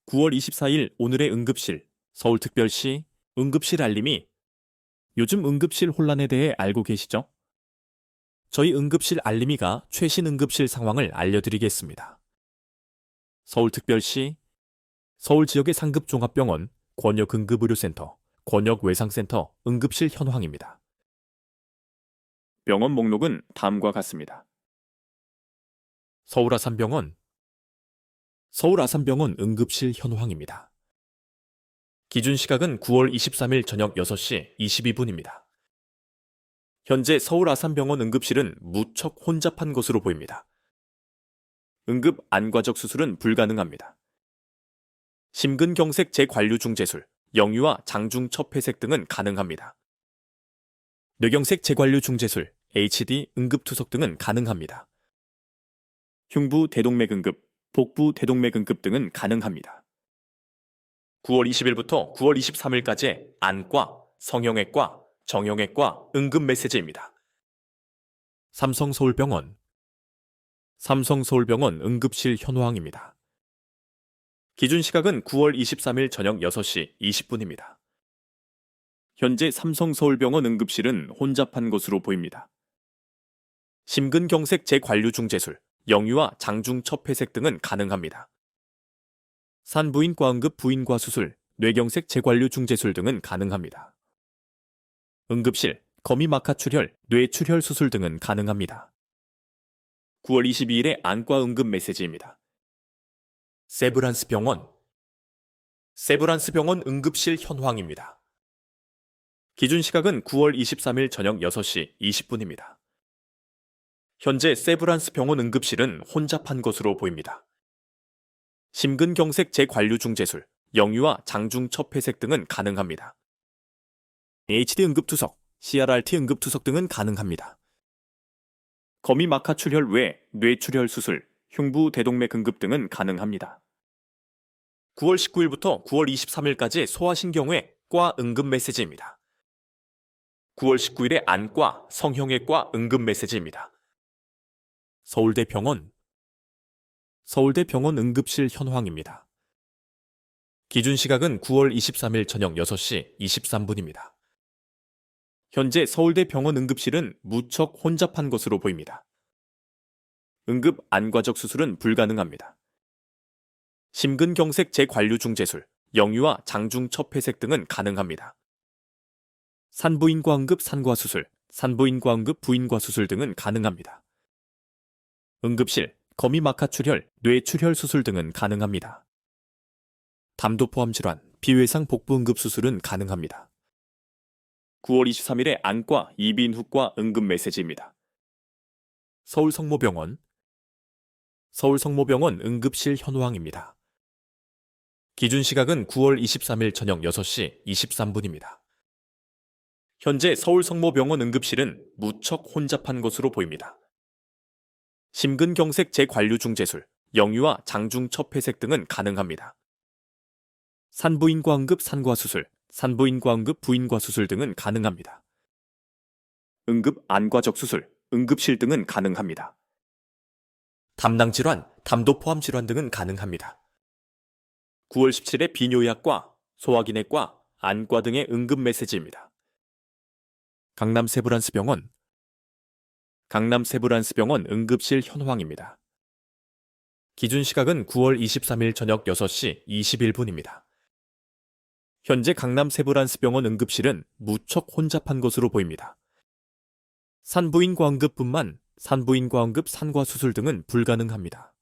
9월 24일 오늘의 응급실, 서울특별시 응급실 알림이 요즘 응급실 혼란에 대해 알고 계시죠? 저희 응급실 알림이가 최신 응급실 상황을 알려드리겠습니다. 서울특별시, 서울 지역의 상급종합병원, 권역응급의료센터, 권역외상센터 응급실 현황입니다. 병원 목록은 다음과 같습니다. 서울아산병원, 서울아산병원 응급실 현황입니다. 기준 시각은 9월 23일 저녁 6시 22분입니다. 현재 서울 아산병원 응급실은 무척 혼잡한 것으로 보입니다. 응급 안과적 수술은 불가능합니다. 심근경색 재관류 중재술, 영유아 장중 첩회색 등은 가능합니다. 뇌경색 재관류 중재술, HD 응급투석 등은 가능합니다. 흉부 대동맥 응급, 복부 대동맥 응급 등은 가능합니다. 9월 20일부터 9월 23일까지 안과, 성형외과, 정형외과 응급 메시지입니다. 삼성서울병원 응급실 현황입니다. 기준 시각은 9월 23일 저녁 6시 20분입니다. 현재 삼성서울병원 응급실은 혼잡한 것으로 보입니다. 심근경색 재관류 중재술, 영유아 장중 첩회색 등은 가능합니다. 산부인과 응급 부인과 수술, 뇌경색 재관류 중재술 등은 가능합니다. 응급실, 거미마카 출혈, 뇌출혈 수술 등은 가능합니다. 9월 22일의 안과 응급 메시지입니다. 세브란스병원 응급실 현황입니다. 기준 시각은 9월 23일 저녁 6시 20분입니다. 현재 세브란스병원 응급실은 혼잡한 것으로 보입니다. 심근경색 재관류 중재술, 영유아 장중 첩회색 등은 가능합니다. HD 응급투석, CRRT 응급투석 등은 가능합니다. 거미마카 출혈 외 뇌출혈 수술, 흉부 대동맥 응급 등은 가능합니다. 9월 19일부터 9월 23일까지 소아신경외 과 응급 메시지입니다. 9월 19일에 안과, 성형외과 응급 메시지입니다. 서울대병원 응급실 현황입니다. 기준 시각은 9월 23일 저녁 6시 23분입니다. 현재 서울대병원 응급실은 무척 혼잡한 것으로 보입니다. 응급 안과적 수술은 불가능합니다. 심근경색 재관류 중재술, 영유아 장중 첩회색 등은 가능합니다. 산부인과 응급 산과 수술, 산부인과 응급 부인과 수술 등은 가능합니다. 응급실, 거미마카 출혈, 뇌출혈 수술 등은 가능합니다. 담도 포함 질환, 비외상 복부 응급 수술은 가능합니다. 9월 23일에 안과, 이비인후과 응급 메시지입니다. 서울성모병원 응급실 현황입니다. 기준 시각은 9월 23일 저녁 6시 23분입니다. 현재 서울성모병원 응급실은 무척 혼잡한 것으로 보입니다. 심근경색 재관류 중재술, 영유아 장중 첩회색 등은 가능합니다. 산부인과 응급 산과 수술, 산부인과 응급 부인과 수술 등은 가능합니다. 응급 안과적 수술, 응급실 등은 가능합니다. 담낭 질환, 담도 포함 질환 등은 가능합니다. 9월 17일에 비뇨의학과, 소화기내과, 안과 등의 응급 메시지입니다. 강남세브란스병원 응급실 현황입니다. 기준 시각은 9월 23일 저녁 6시 21분입니다. 현재 강남세브란스병원 응급실은 무척 혼잡한 것으로 보입니다. 산부인과 응급뿐만 산부인과 응급 산과 수술 등은 불가능합니다.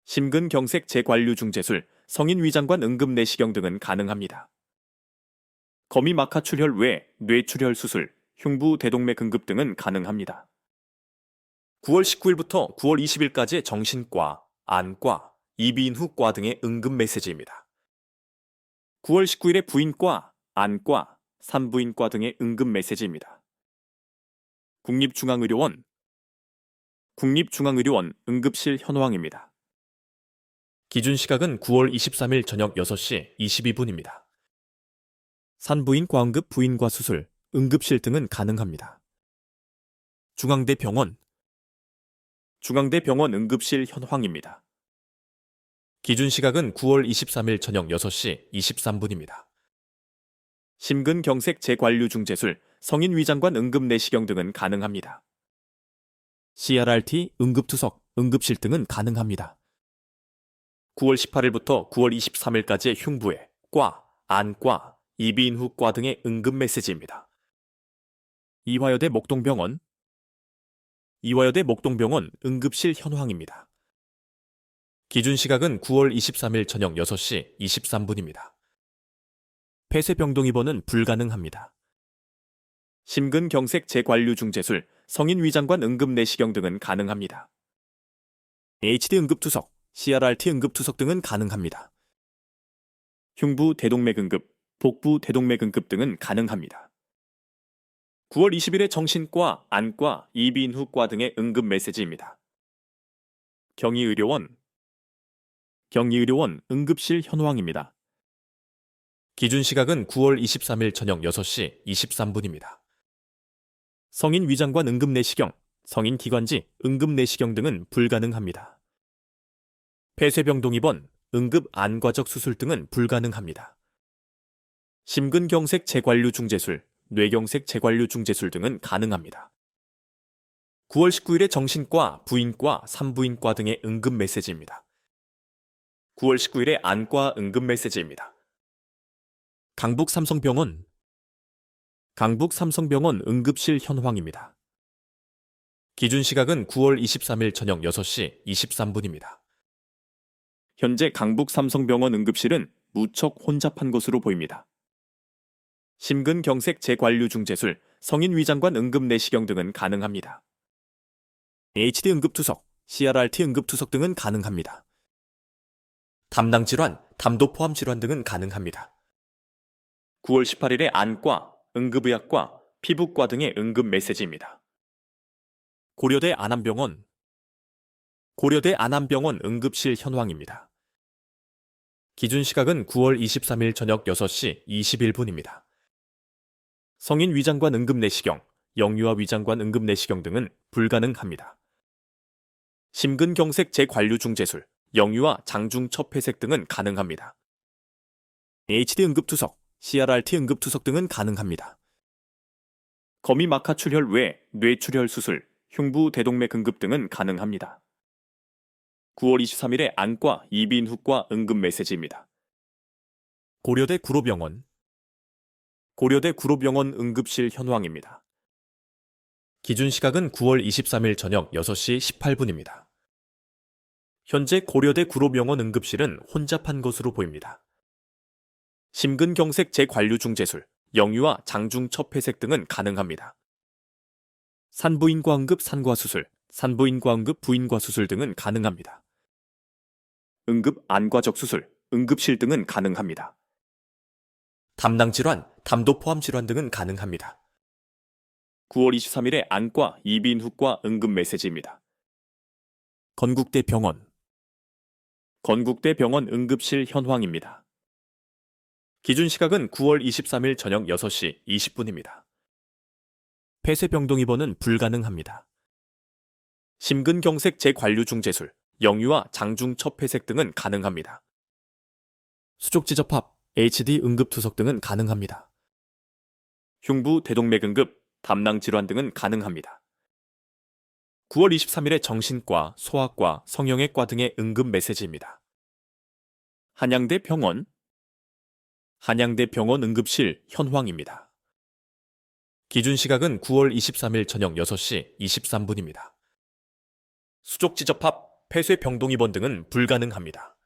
심근경색 재관류 중재술, 성인 위장관 응급 내시경 등은 가능합니다. 거미마카 출혈 외 뇌출혈 수술, 흉부 대동맥 응급 등은 가능합니다. 9월 19일부터 9월 20일까지 정신과, 안과, 이비인후과 등의 응급 메시지입니다. 9월 19일에 부인과, 안과, 산부인과 등의 응급 메시지입니다. 국립중앙의료원 응급실 현황입니다. 기준 시각은 9월 23일 저녁 6시 22분입니다. 산부인과 응급 부인과 수술, 응급실 등은 가능합니다. 중앙대병원 응급실 현황입니다. 기준 시각은 9월 23일 저녁 6시 23분입니다. 심근경색 재관류 중재술, 성인 위장관 응급내시경 등은 가능합니다. CRRT, 응급투석, 응급실 등은 가능합니다. 9월 18일부터 9월 23일까지의 흉부외, 과, 안과, 이비인후과 등의 응급 메시지입니다. 이화여대 목동병원 응급실 현황입니다. 기준 시각은 9월 23일 저녁 6시 23분입니다. 폐쇄병동 입원은 불가능합니다. 심근경색 재관류 중재술, 성인 위장관 응급내시경 등은 가능합니다. HD 응급투석, CRRT 응급투석 등은 가능합니다. 흉부 대동맥 응급, 복부 대동맥 응급 등은 가능합니다. 9월 20일에 정신과, 안과, 이비인후과 등의 응급 메시지입니다. 경희의료원 응급실 현황입니다. 기준 시각은 9월 23일 저녁 6시 23분입니다. 성인 위장관 응급내시경, 성인 기관지 응급내시경 등은 불가능합니다. 폐쇄병동 입원, 응급 안과적 수술 등은 불가능합니다. 심근경색 재관류 중재술, 뇌경색 재관류 중재술 등은 가능합니다. 9월 19일에 정신과, 부인과, 산부인과 등의 응급 메시지입니다. 9월 19일에 안과 응급 메시지입니다. 강북삼성병원 응급실 현황입니다. 기준 시각은 9월 23일 저녁 6시 23분입니다. 현재 강북삼성병원 응급실은 무척 혼잡한 것으로 보입니다. 심근경색 재관류 중재술, 성인 위장관 응급내시경 등은 가능합니다. HD 응급투석, CRRT 응급투석 등은 가능합니다. 담낭질환, 담도 포함 질환 등은 가능합니다. 9월 18일에 안과, 응급의학과, 피부과 등의 응급 메시지입니다. 고려대 안암병원 응급실 현황입니다. 기준 시각은 9월 23일 저녁 6시 21분입니다. 성인 위장관 응급내시경, 영유아 위장관 응급내시경 등은 불가능합니다. 심근경색 재관류 중재술, 영유아 장중첩회색 등은 가능합니다. HD 응급투석, CRRT 응급투석 등은 가능합니다. 거미막하 출혈 외 뇌출혈 수술, 흉부 대동맥 응급 등은 가능합니다. 9월 23일에 안과, 이비인후과 응급 메시지입니다. 고려대 구로병원 응급실 현황입니다. 기준 시각은 9월 23일 저녁 6시 18분입니다. 현재 고려대 구로병원 응급실은 혼잡한 것으로 보입니다. 심근경색 재관류 중재술, 영유아 장중첩회색 등은 가능합니다. 산부인과 응급 산과수술, 산부인과 응급 부인과수술 등은 가능합니다. 응급 안과적 수술, 응급실 등은 가능합니다. 담낭질환, 담도 포함 질환 등은 가능합니다. 9월 23일에 안과, 이비인후과 응급 메시지입니다. 건국대병원 응급실 현황입니다. 기준 시각은 9월 23일 저녁 6시 20분입니다. 폐쇄병동 입원은 불가능합니다. 심근경색 재관류 중재술, 영유아 장중첩회색 등은 가능합니다. 수족지접합, HD 응급투석 등은 가능합니다. 흉부 대동맥 응급, 담낭질환 등은 가능합니다. 9월 23일에 정신과, 소아과, 성형외과 등의 응급 메시지입니다. 한양대병원 응급실 현황입니다. 기준 시각은 9월 23일 저녁 6시 23분입니다. 수족지접합, 폐쇄병동 입원 등은 불가능합니다.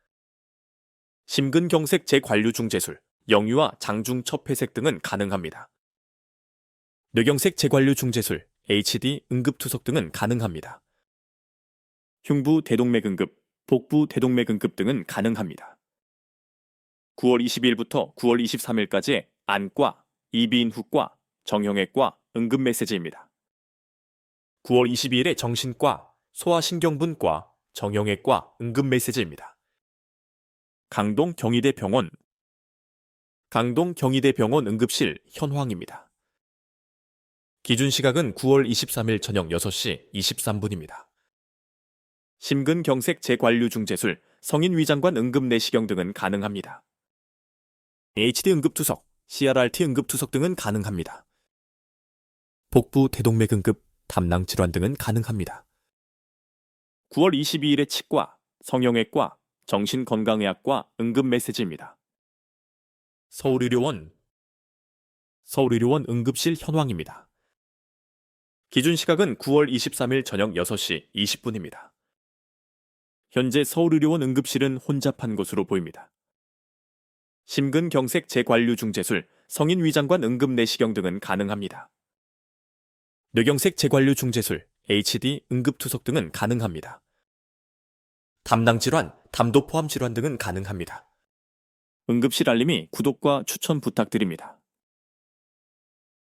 심근경색 재관류 중재술, 영유아 장중첩회색 등은 가능합니다. 뇌경색 재관류 중재술, HD 응급투석 등은 가능합니다. 흉부 대동맥 응급, 복부 대동맥 응급 등은 가능합니다. 9월 20일부터 9월 23일까지의 안과, 이비인후과, 정형외과 응급 메시지입니다. 9월 22일에 정신과, 소아신경분과, 정형외과 응급 메시지입니다. 강동 경희대병원 응급실 현황입니다. 기준 시각은 9월 23일 저녁 6시 23분입니다. 심근경색 재관류 중재술, 성인 위장관 응급 내시경 등은 가능합니다. HD 응급투석, CRRT 응급투석 등은 가능합니다. 복부 대동맥 응급, 담낭 질환 등은 가능합니다. 9월 22일에 치과, 성형외과, 정신건강의학과 응급 메시지입니다. 서울의료원 응급실 현황입니다. 기준 시각은 9월 23일 저녁 6시 20분입니다. 현재 서울의료원 응급실은 혼잡한 것으로 보입니다. 심근경색 재관류 중재술, 성인 위장관 응급 내시경 등은 가능합니다. 뇌경색 재관류 중재술, HD 응급투석 등은 가능합니다. 담낭 질환, 담도 포함 질환 등은 가능합니다. 응급실 알림이 구독과 추천 부탁드립니다.